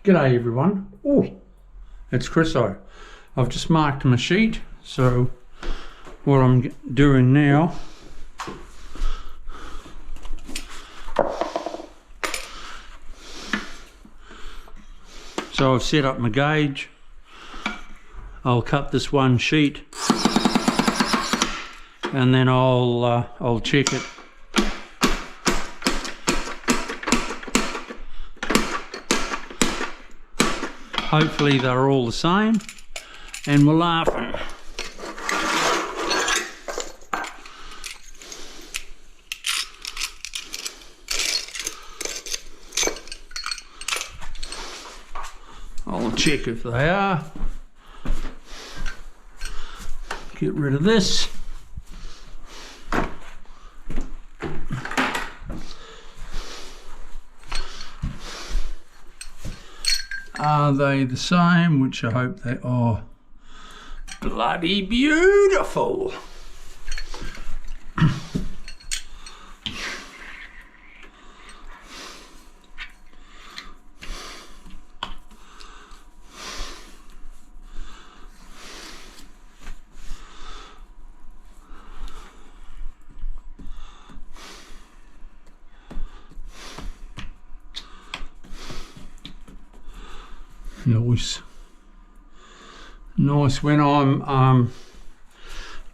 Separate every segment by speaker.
Speaker 1: G'day everyone. Oh, it's Chriso. I've just marked my sheet, so what I'm doing now so I've set up my gauge. I'll cut this one sheet and then I'll check it. Hopefully they're all the same, and we're laughing. I'll check if they are. Get rid of this. Are they the same? Which I hope they are. Bloody beautiful. Nice. When I'm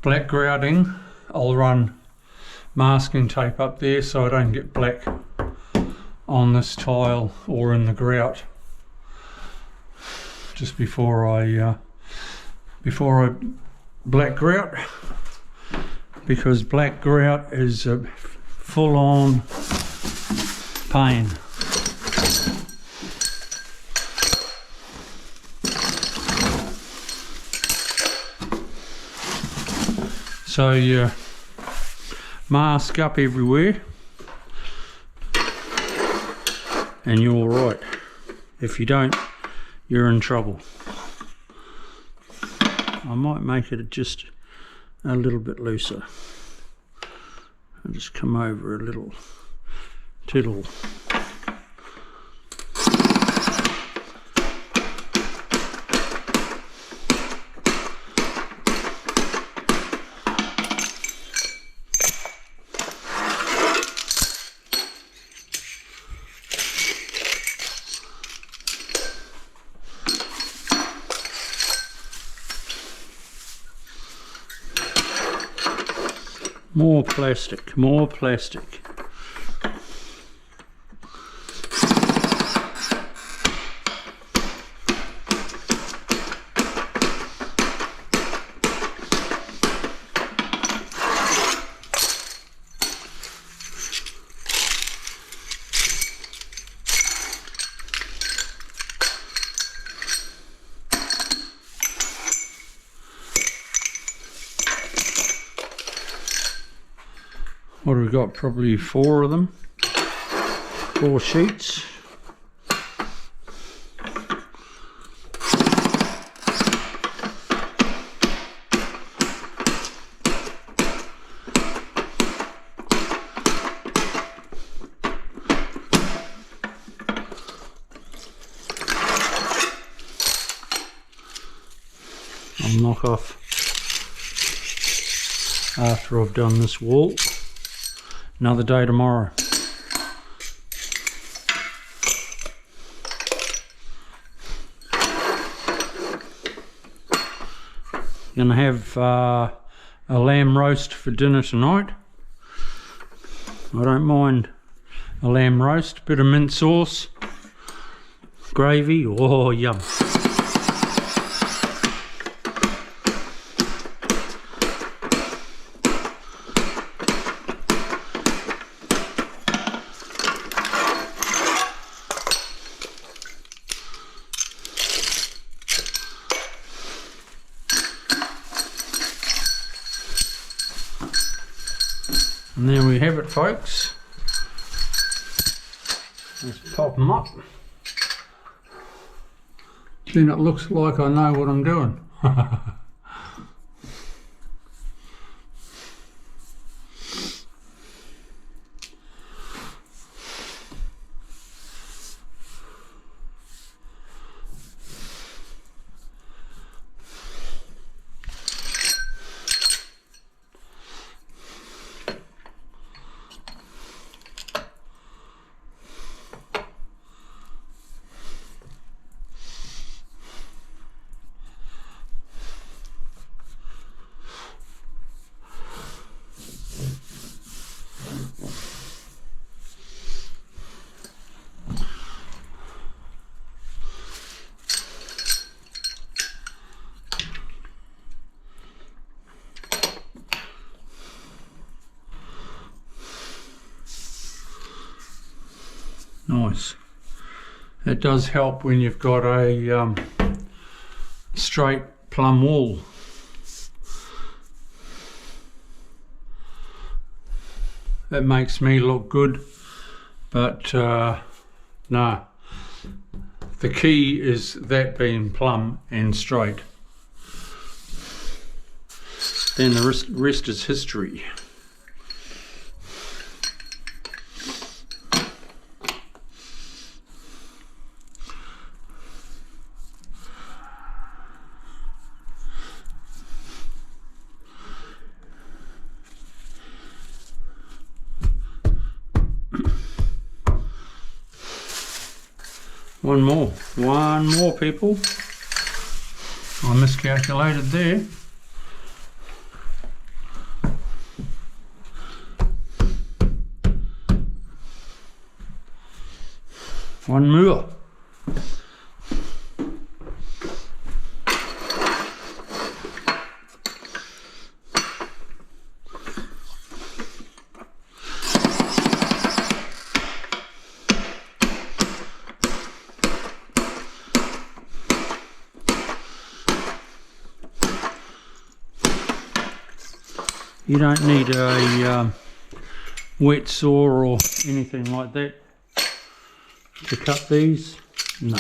Speaker 1: black grouting, I'll run masking tape up there so I don't get black on this tile or in the grout just before I black grout, because black grout is a full-on pain. So you mask up everywhere and you're all right. If you don't, you're in trouble. I might make it just a little bit looser. I'll just come over a little tittle. More plastic, more plastic. What have we got? Probably 4 of them. 4 sheets. I'll knock off after I've done this wall. Another day tomorrow. Gonna have a lamb roast for dinner tonight. I don't mind a lamb roast, bit of mint sauce, gravy, oh yum. And there we have it, folks. Let's pop them up. Then it looks like I know what I'm doing. nice. It does help when you've got a straight plumb wall. It makes me look good, but no. The key is that being plumb and straight. Then the rest is history. One more people. I miscalculated there. One more. You don't need a wet saw or anything like that to cut these. No.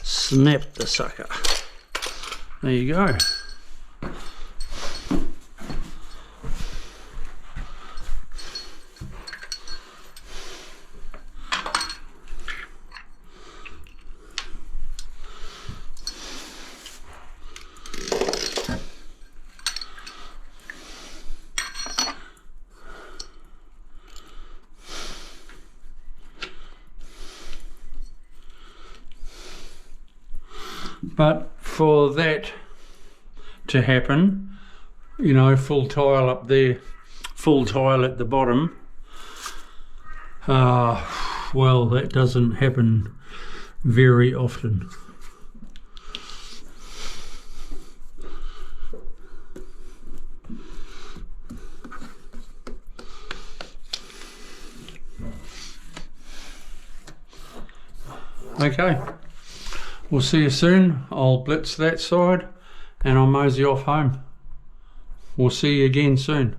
Speaker 1: Snap the sucker. There you go. But for that to happen, you know, full tile up there, full tile at the bottom, well, that doesn't happen very often. Okay, we'll see you soon. I'll blitz that side and I'll mosey off home. We'll see you again soon.